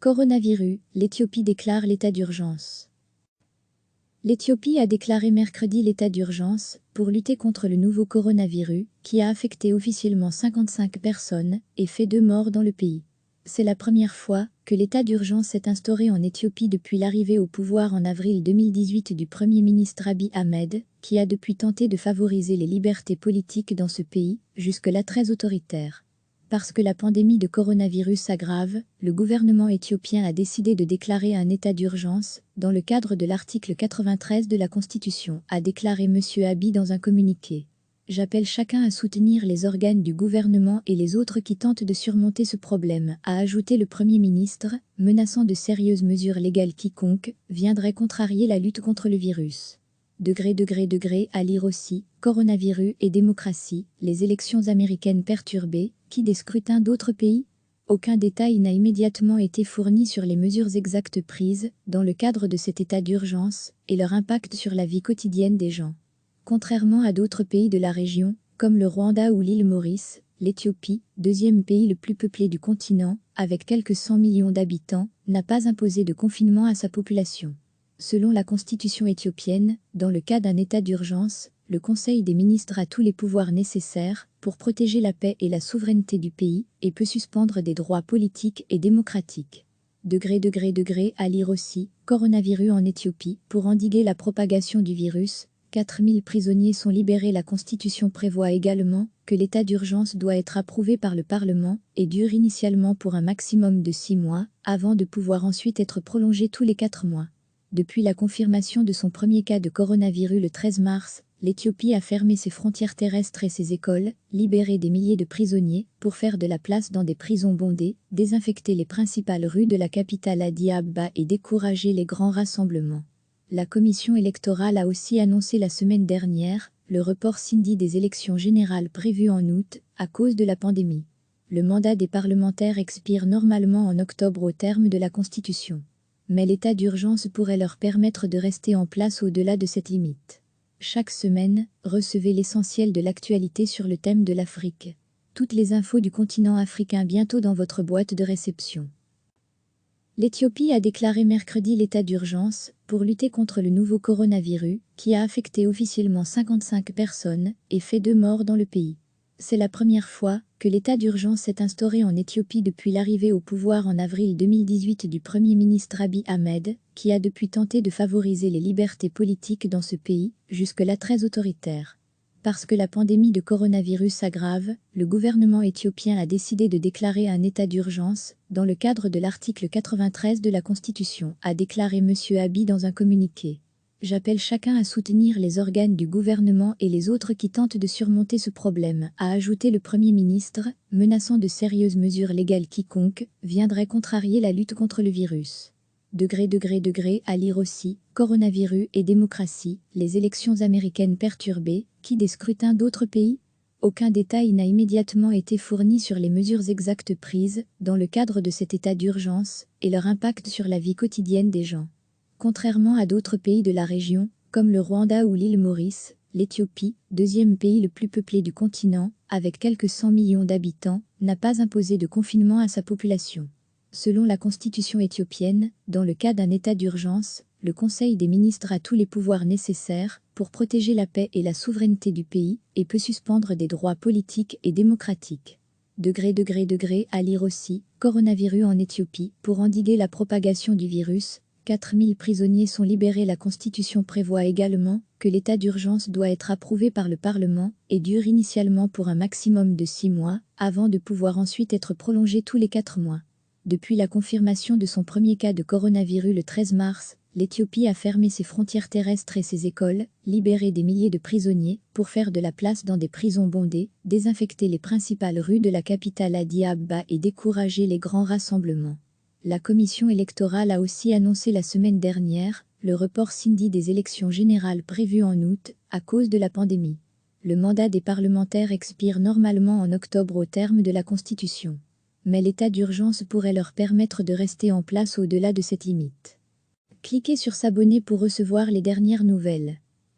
Coronavirus, l'Éthiopie déclare l'état d'urgence. L'Éthiopie a déclaré mercredi l'état d'urgence pour lutter contre le nouveau coronavirus qui a affecté officiellement 55 personnes et fait 2 morts dans le pays. C'est la première fois que l'état d'urgence est instauré en Éthiopie depuis l'arrivée au pouvoir en avril 2018 du Premier ministre Abiy Ahmed, qui a depuis tenté de favoriser les libertés politiques dans ce pays, jusque-là très autoritaire. Parce que la pandémie de coronavirus s'aggrave, le gouvernement éthiopien a décidé de déclarer un état d'urgence, dans le cadre de l'article 93 de la Constitution, a déclaré M. Abiy dans un communiqué. J'appelle chacun à soutenir les organes du gouvernement et les autres qui tentent de surmonter ce problème, a ajouté le Premier ministre, menaçant de sérieuses mesures légales quiconque viendrait contrarier la lutte contre le virus. À lire aussi, coronavirus et démocratie, les élections américaines perturbées, qui des scrutins d'autres pays? Aucun détail n'a immédiatement été fourni sur les mesures exactes prises dans le cadre de cet état d'urgence et leur impact sur la vie quotidienne des gens. Contrairement à d'autres pays de la région, comme le Rwanda ou l'île Maurice, l'Éthiopie, deuxième pays le plus peuplé du continent, avec quelques 100 millions d'habitants, n'a pas imposé de confinement à sa population. Selon la constitution éthiopienne, dans le cas d'un état d'urgence, le Conseil des ministres a tous les pouvoirs nécessaires pour protéger la paix et la souveraineté du pays et peut suspendre des droits politiques et démocratiques. À lire aussi, coronavirus en Éthiopie, pour endiguer la propagation du virus, 4000 prisonniers sont libérés. La Constitution prévoit également que l'état d'urgence doit être approuvé par le Parlement et dure initialement pour un maximum de 6 mois, avant de pouvoir ensuite être prolongé tous les 4 mois. Depuis la confirmation de son premier cas de coronavirus le 13 mars, l'Éthiopie a fermé ses frontières terrestres et ses écoles, libéré des milliers de prisonniers pour faire de la place dans des prisons bondées, désinfecter les principales rues de la capitale Addis Abeba et décourager les grands rassemblements. La commission électorale a aussi annoncé la semaine dernière le report samedi des élections générales prévues en août à cause de la pandémie. Le mandat des parlementaires expire normalement en octobre au terme de la Constitution. Mais l'état d'urgence pourrait leur permettre de rester en place au-delà de cette limite. Chaque semaine, recevez l'essentiel de l'actualité sur le thème de l'Afrique. Toutes les infos du continent africain bientôt dans votre boîte de réception. L'Éthiopie a déclaré mercredi l'état d'urgence pour lutter contre le nouveau coronavirus qui a affecté officiellement 55 personnes et fait 2 morts dans le pays. C'est la première fois que l'état d'urgence est instauré en Éthiopie depuis l'arrivée au pouvoir en avril 2018 du Premier ministre Abiy Ahmed, qui a depuis tenté de favoriser les libertés politiques dans ce pays, jusque-là très autoritaire. Parce que la pandémie de coronavirus s'aggrave, le gouvernement éthiopien a décidé de déclarer un état d'urgence, dans le cadre de l'article 93 de la Constitution, a déclaré M. Abiy dans un communiqué. J'appelle chacun à soutenir les organes du gouvernement et les autres qui tentent de surmonter ce problème, a ajouté le Premier ministre, menaçant de sérieuses mesures légales quiconque viendrait contrarier la lutte contre le virus. À lire aussi, coronavirus et démocratie, les élections américaines perturbées, qui des scrutins d'autres pays? Aucun détail n'a immédiatement été fourni sur les mesures exactes prises dans le cadre de cet état d'urgence et leur impact sur la vie quotidienne des gens. Contrairement à d'autres pays de la région, comme le Rwanda ou l'île Maurice, l'Éthiopie, deuxième pays le plus peuplé du continent, avec quelques 100 millions d'habitants, n'a pas imposé de confinement à sa population. Selon la constitution éthiopienne, dans le cas d'un état d'urgence, le Conseil des ministres a tous les pouvoirs nécessaires pour protéger la paix et la souveraineté du pays et peut suspendre des droits politiques et démocratiques. À lire aussi, coronavirus en Éthiopie, pour endiguer la propagation du virus, 4000 prisonniers sont libérés. La Constitution prévoit également que l'état d'urgence doit être approuvé par le Parlement et dure initialement pour un maximum de 6 mois, avant de pouvoir ensuite être prolongé tous les 4 mois. Depuis la confirmation de son premier cas de coronavirus le 13 mars, l'Éthiopie a fermé ses frontières terrestres et ses écoles, libéré des milliers de prisonniers pour faire de la place dans des prisons bondées, désinfecter les principales rues de la capitale Addis Abeba et décourager les grands rassemblements. La commission électorale a aussi annoncé la semaine dernière le report samedi des élections générales prévues en août à cause de la pandémie. Le mandat des parlementaires expire normalement en octobre au terme de la Constitution. Mais l'état d'urgence pourrait leur permettre de rester en place au-delà de cette limite. Cliquez sur s'abonner pour recevoir les dernières nouvelles.